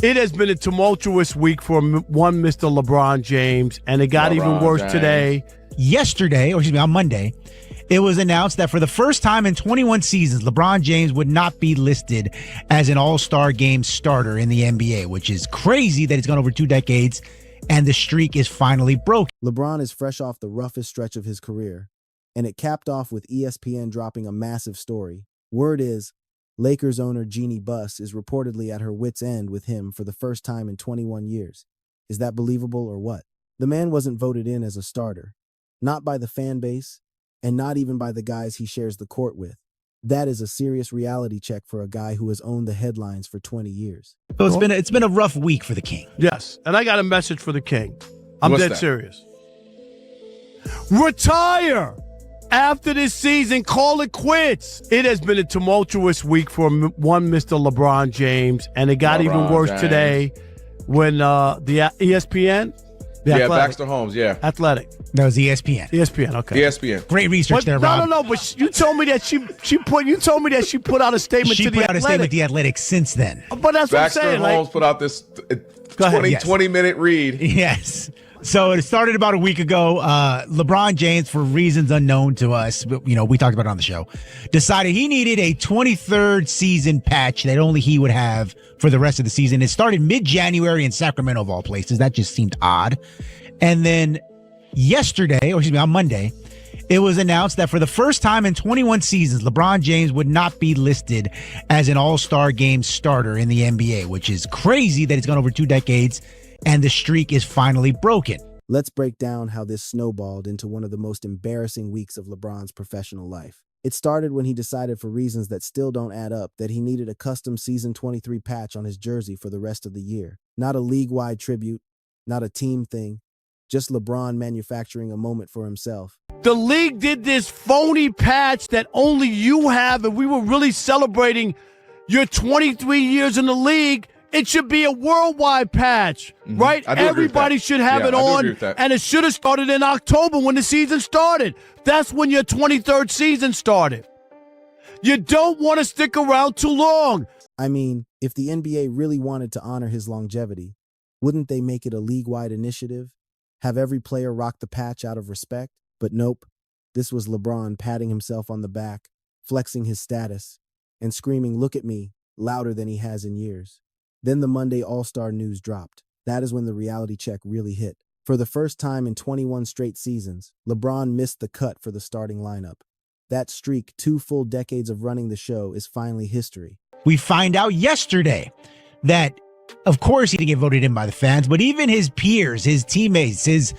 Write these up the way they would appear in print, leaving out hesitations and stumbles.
It has been a tumultuous week for one Mr. LeBron James, and it got even worse today. On Monday, it was announced that for the first time in 21 seasons, LeBron James would not be listed as an all-star game starter in the NBA, which is crazy that it's gone over 2 decades, and the streak is finally broken. LeBron is fresh off the roughest stretch of his career, and it capped off with ESPN dropping a massive story. Word is, Lakers owner Jeannie Buss is reportedly at her wit's end with him for the first time in 21 years. Is that believable or what? The man wasn't voted in as a starter, not by the fan base, and not even by the guys he shares the court with. That is a serious reality check for a guy who has owned the headlines for 20 years. So it's been a rough week for the King. Yes, and I got a message for the King. I'm What's dead that? serious. Retire! After this season, call it quits. It has been a tumultuous week for one Mr. LeBron James, and it got even worse today when the ESPN, Baxter Holmes, Athletic. That was ESPN. ESPN, okay. ESPN. Great research there, Rob. No, but you told me that she put out a statement She to the put out a statement Athletic. with the Athletic since then. But that's Baxter what I'm saying. Holmes put out this Go ahead. 20-minute read. Yes. So it started about a week ago. LeBron James, for reasons unknown to us, we talked about it on the show, decided he needed a 23rd season patch that only he would have for the rest of the season. It started mid-January in Sacramento, of all places. That just seemed odd. And then on Monday, it was announced that for the first time in 21 seasons, LeBron James would not be listed as an all-star game starter in the NBA, which is crazy that it's gone over 2 decades, and the streak is finally broken. Let's break down how this snowballed into one of the most embarrassing weeks of LeBron's professional life. It started when he decided, for reasons that still don't add up, that he needed a custom season 23 patch on his jersey for the rest of the year. Not a league-wide tribute, not a team thing, just LeBron manufacturing a moment for himself. The league did this phony patch that only you have, and we were really celebrating your 23 years in the league. It should be a worldwide patch, right? Everybody should have it on, and it should have started in October when the season started. That's when your 23rd season started. You don't want to stick around too long. I mean, if the NBA really wanted to honor his longevity, wouldn't they make it a league-wide initiative? Have every player rock the patch out of respect? But nope, this was LeBron patting himself on the back, flexing his status, and screaming, "Look at me," louder than he has in years. Then the Monday All-Star news dropped. That is when the reality check really hit. For the first time in 21 straight seasons, LeBron missed the cut for the starting lineup. That streak, 2 full decades of running the show, is finally history. We find out yesterday that, of course, he didn't get voted in by the fans, but even his peers, his teammates, his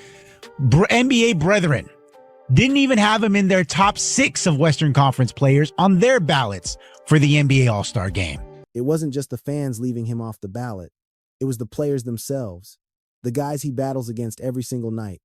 NBA brethren didn't even have him in their top 6 of Western Conference players on their ballots for the NBA All-Star Game. It wasn't just the fans leaving him off the ballot. It was the players themselves, the guys he battles against every single night,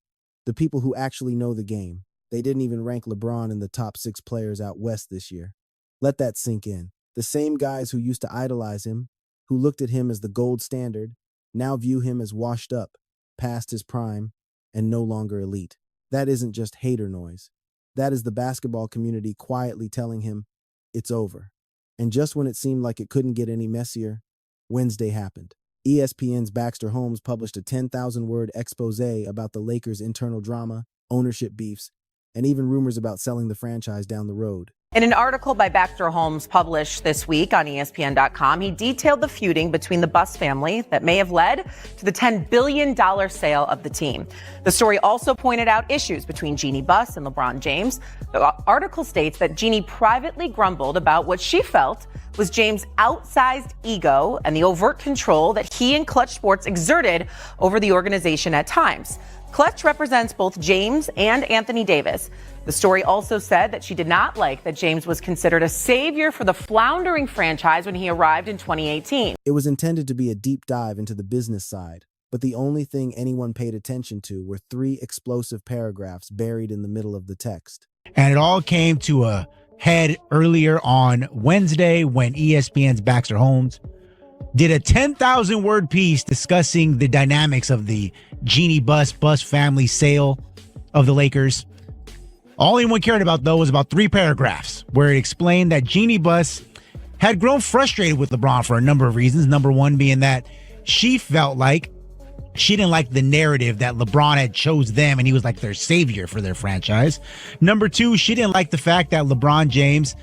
the people who actually know the game. They didn't even rank LeBron in the top 6 players out west this year. Let that sink in. The same guys who used to idolize him, who looked at him as the gold standard, now view him as washed up, past his prime, and no longer elite. That isn't just hater noise. That is the basketball community quietly telling him, it's over. And just when it seemed like it couldn't get any messier, Wednesday happened. ESPN's Baxter Holmes published a 10,000-word expose about the Lakers' internal drama, ownership beefs, and even rumors about selling the franchise down the road. In an article by Baxter Holmes published this week on ESPN.com, he detailed the feuding between the Buss family that may have led to the $10 billion sale of the team. The story also pointed out issues between Jeannie Buss and LeBron James. The article states that Jeannie privately grumbled about what she felt was James' outsized ego and the overt control that he and Clutch Sports exerted over the organization at times. Clutch represents both James and Anthony Davis. The story also said that she did not like that James was considered a savior for the floundering franchise when he arrived in 2018. It was intended to be a deep dive into the business side, but the only thing anyone paid attention to were 3 explosive paragraphs buried in the middle of the text. And it all came to a head earlier on Wednesday when ESPN's Baxter Holmes did a 10,000-word piece discussing the dynamics of the Jeannie Buss family sale of the Lakers. All anyone cared about, though, was about 3 paragraphs where it explained that Jeannie Buss had grown frustrated with LeBron for a number of reasons. Number one being that She felt like she didn't like the narrative that LeBron had chose them and he was like their savior for their franchise. Number two, she didn't like the fact that LeBron James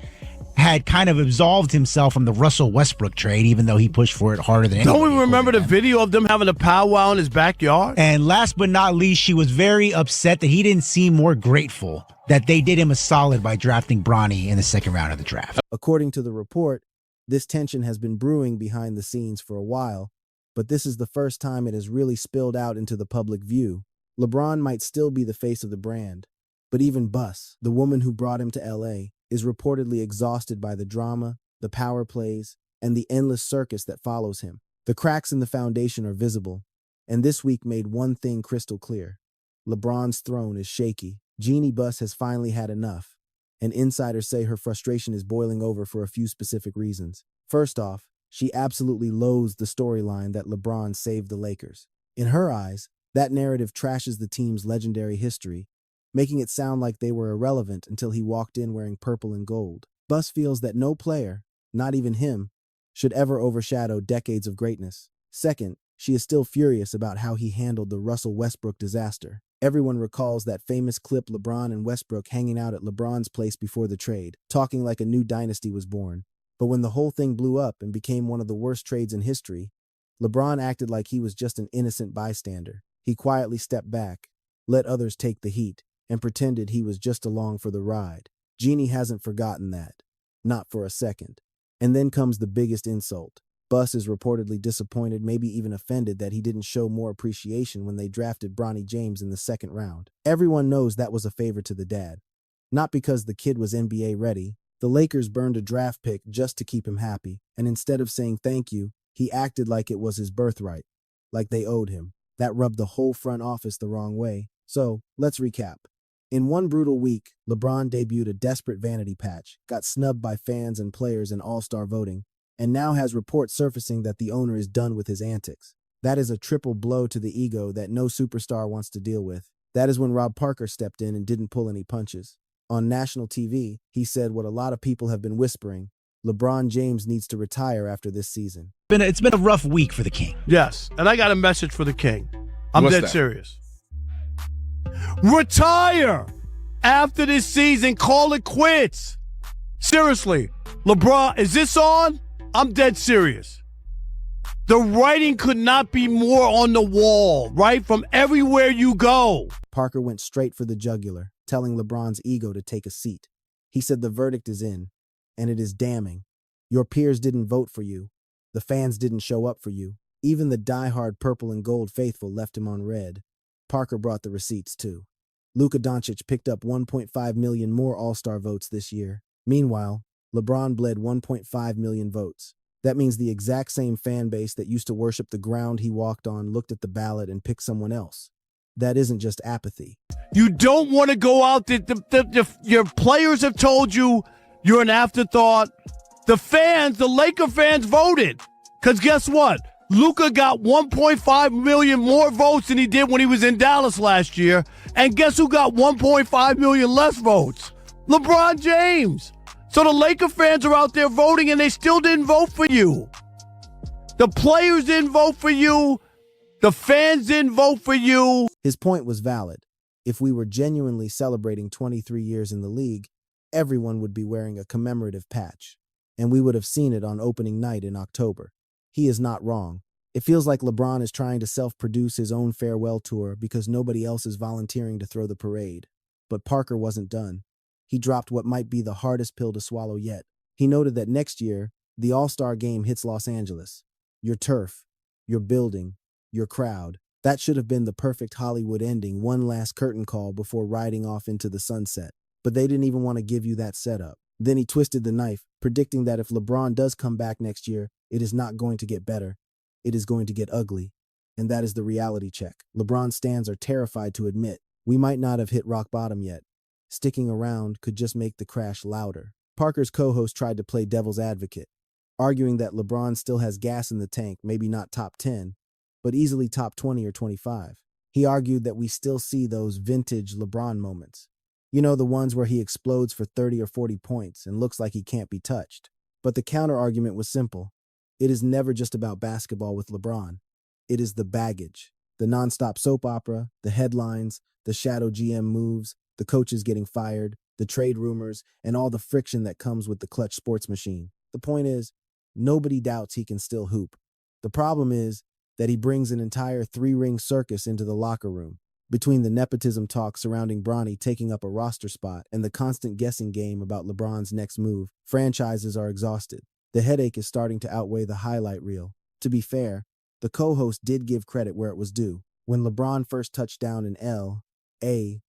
had kind of absolved himself from the Russell Westbrook trade, even though he pushed for it harder than anybody. Don't we remember the video of them having a powwow in his backyard? And last but not least, she was very upset that he didn't seem more grateful that they did him a solid by drafting Bronny in the second round of the draft. According to the report, this tension has been brewing behind the scenes for a while, but this is the first time it has really spilled out into the public view. LeBron might still be the face of the brand, but even Buss, the woman who brought him to LA, is reportedly exhausted by the drama, the power plays, and the endless circus that follows him. The cracks in the foundation are visible, and this week made one thing crystal clear. LeBron's throne is shaky. Jeannie Buss has finally had enough, and insiders say her frustration is boiling over for a few specific reasons. First off, she absolutely loathes the storyline that LeBron saved the Lakers. In her eyes, that narrative trashes the team's legendary history, making it sound like they were irrelevant until he walked in wearing purple and gold. Buss feels that no player, not even him, should ever overshadow decades of greatness. Second, she is still furious about how he handled the Russell Westbrook disaster. Everyone recalls that famous clip LeBron and Westbrook hanging out at LeBron's place before the trade, talking like a new dynasty was born. But when the whole thing blew up and became one of the worst trades in history, LeBron acted like he was just an innocent bystander. He quietly stepped back, let others take the heat, and pretended he was just along for the ride. Jeannie hasn't forgotten that. Not for a second. And then comes the biggest insult. Buss is reportedly disappointed, maybe even offended, that he didn't show more appreciation when they drafted Bronny James in the second round. Everyone knows that was a favor to the dad. Not because the kid was NBA ready. The Lakers burned a draft pick just to keep him happy, and instead of saying thank you, he acted like it was his birthright, like they owed him. That rubbed the whole front office the wrong way. So, let's recap. In one brutal week, LeBron debuted a desperate vanity patch, got snubbed by fans and players in all-star voting, and now has reports surfacing that the owner is done with his antics. That is a triple blow to the ego that no superstar wants to deal with. That is when Rob Parker stepped in and didn't pull any punches. On national TV, he said what a lot of people have been whispering: LeBron James needs to retire after this season. It's been a rough week for the King. Yes, and I got a message for the King. I'm What's dead that? serious. Retire after this season. Call it quits. Seriously, LeBron, is this on? I'm dead serious. The writing could not be more on the wall, right? From everywhere you go. Parker went straight for the jugular, telling LeBron's ego to take a seat. He said the verdict is in, and it is damning. Your peers didn't vote for you. The fans didn't show up for you. Even the diehard purple and gold faithful left him on red. Parker brought the receipts too. Luka Doncic picked up 1.5 million more All-Star votes this year. Meanwhile, LeBron bled 1.5 million votes. That means the exact same fan base that used to worship the ground he walked on looked at the ballot and picked someone else. That isn't just apathy. You don't want to go out. Your players have told you you're an afterthought. The fans, the Laker fans voted. Because guess what? Luka got 1.5 million more votes than he did when he was in Dallas last year. And guess who got 1.5 million less votes? LeBron James. So the Laker fans are out there voting and they still didn't vote for you. The players didn't vote for you. The fans didn't vote for you. His point was valid. If we were genuinely celebrating 23 years in the league, everyone would be wearing a commemorative patch, and we would have seen it on opening night in October. He is not wrong. It feels like LeBron is trying to self-produce his own farewell tour because nobody else is volunteering to throw the parade. But Parker wasn't done. He dropped what might be the hardest pill to swallow yet. He noted that next year, the All-Star Game hits Los Angeles. Your turf, your building, your crowd. That should have been the perfect Hollywood ending, one last curtain call before riding off into the sunset. But they didn't even want to give you that setup. Then he twisted the knife, predicting that if LeBron does come back next year, it is not going to get better. It is going to get ugly. And that is the reality check. LeBron stans are terrified to admit, we might not have hit rock bottom yet. Sticking around could just make the crash louder. Parker's co-host tried to play devil's advocate, arguing that LeBron still has gas in the tank, maybe not top 10, but easily top 20 or 25. He argued that we still see those vintage LeBron moments. You know, the ones where he explodes for 30 or 40 points and looks like he can't be touched. But the counter-argument was simple. It is never just about basketball with LeBron. It is the baggage. The nonstop soap opera, the headlines, the shadow GM moves, the coaches getting fired, the trade rumors, and all the friction that comes with the clutch sports machine. The point is, nobody doubts he can still hoop. The problem is that he brings an entire three-ring circus into the locker room. Between the nepotism talk surrounding Bronny taking up a roster spot and the constant guessing game about LeBron's next move, franchises are exhausted. The headache is starting to outweigh the highlight reel. To be fair, the co-host did give credit where it was due. When LeBron first touched down in L.A.,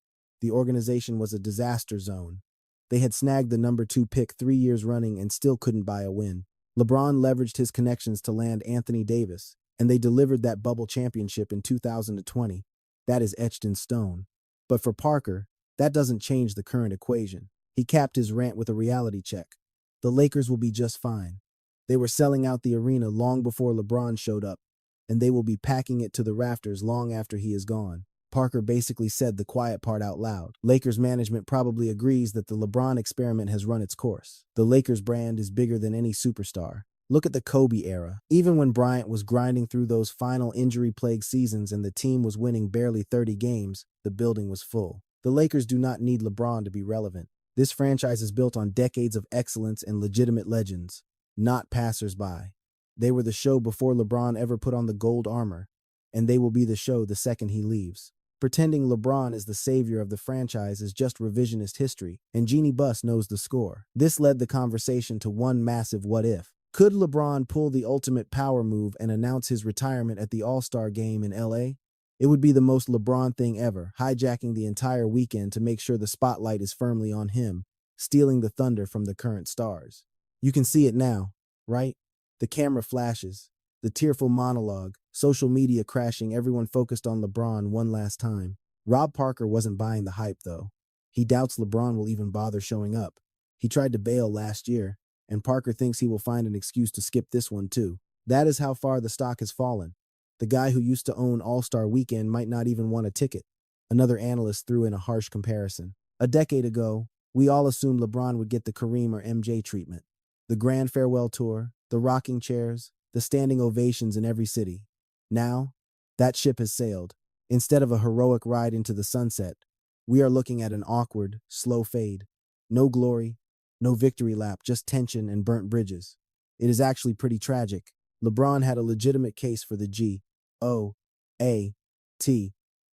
the organization was a disaster zone. They had snagged the number 2 pick 3 years running and still couldn't buy a win. LeBron leveraged his connections to land Anthony Davis, and they delivered that bubble championship in 2020. That is etched in stone. But for Parker, that doesn't change the current equation. He capped his rant with a reality check. The Lakers will be just fine. They were selling out the arena long before LeBron showed up, and they will be packing it to the rafters long after he is gone. Parker basically said the quiet part out loud. Lakers management probably agrees that the LeBron experiment has run its course. The Lakers brand is bigger than any superstar. Look at the Kobe era. Even when Bryant was grinding through those final injury-plagued seasons and the team was winning barely 30 games, the building was full. The Lakers do not need LeBron to be relevant. This franchise is built on decades of excellence and legitimate legends, not passers-by. They were the show before LeBron ever put on the gold armor, and they will be the show the second he leaves. Pretending LeBron is the savior of the franchise is just revisionist history, and Jeannie Buss knows the score. This led the conversation to one massive what-if. Could LeBron pull the ultimate power move and announce his retirement at the All-Star game in LA? It would be the most LeBron thing ever, hijacking the entire weekend to make sure the spotlight is firmly on him, stealing the thunder from the current stars. You can see it now, right? The camera flashes, the tearful monologue, social media crashing, everyone focused on LeBron one last time. Rob Parker wasn't buying the hype, though. He doubts LeBron will even bother showing up. He tried to bail last year, and Parker thinks he will find an excuse to skip this one too. That is how far the stock has fallen. The guy who used to own All-Star Weekend might not even want a ticket. Another analyst threw in a harsh comparison. A decade ago, we all assumed LeBron would get the Kareem or MJ treatment. The grand farewell tour, the rocking chairs, the standing ovations in every city. Now, that ship has sailed. Instead of a heroic ride into the sunset, we are looking at an awkward, slow fade. No glory, no victory lap, just tension and burnt bridges. It is actually pretty tragic. LeBron had a legitimate case for the G-O-A-T,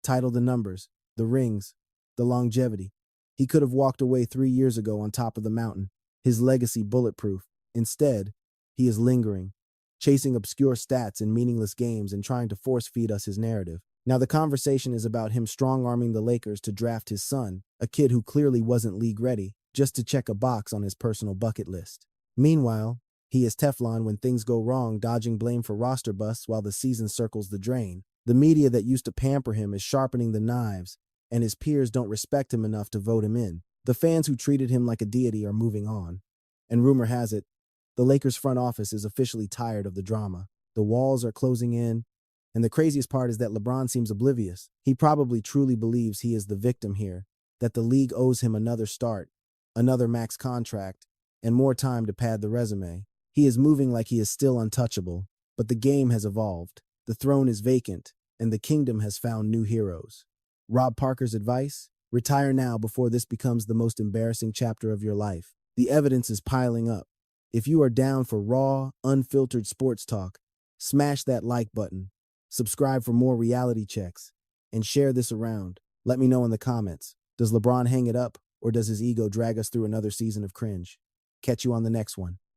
title, the numbers, the rings, the longevity. He could have walked away 3 years ago on top of the mountain, his legacy bulletproof. Instead, he is lingering, chasing obscure stats in meaningless games and trying to force-feed us his narrative. Now the conversation is about him strong-arming the Lakers to draft his son, a kid who clearly wasn't league-ready, just to check a box on his personal bucket list. Meanwhile, he is Teflon when things go wrong, dodging blame for roster busts while the season circles the drain. The media that used to pamper him is sharpening the knives, and his peers don't respect him enough to vote him in. The fans who treated him like a deity are moving on. And rumor has it, the Lakers front office is officially tired of the drama. The walls are closing in, and the craziest part is that LeBron seems oblivious. He probably truly believes he is the victim here, that the league owes him another start, another max contract, and more time to pad the resume. He is moving like he is still untouchable, but the game has evolved. The throne is vacant, and the kingdom has found new heroes. Rob Parker's advice? Retire now before this becomes the most embarrassing chapter of your life. The evidence is piling up. If you are down for raw, unfiltered sports talk, smash that like button, subscribe for more reality checks, and share this around. Let me know in the comments. Does LeBron hang it up, or does his ego drag us through another season of cringe? Catch you on the next one.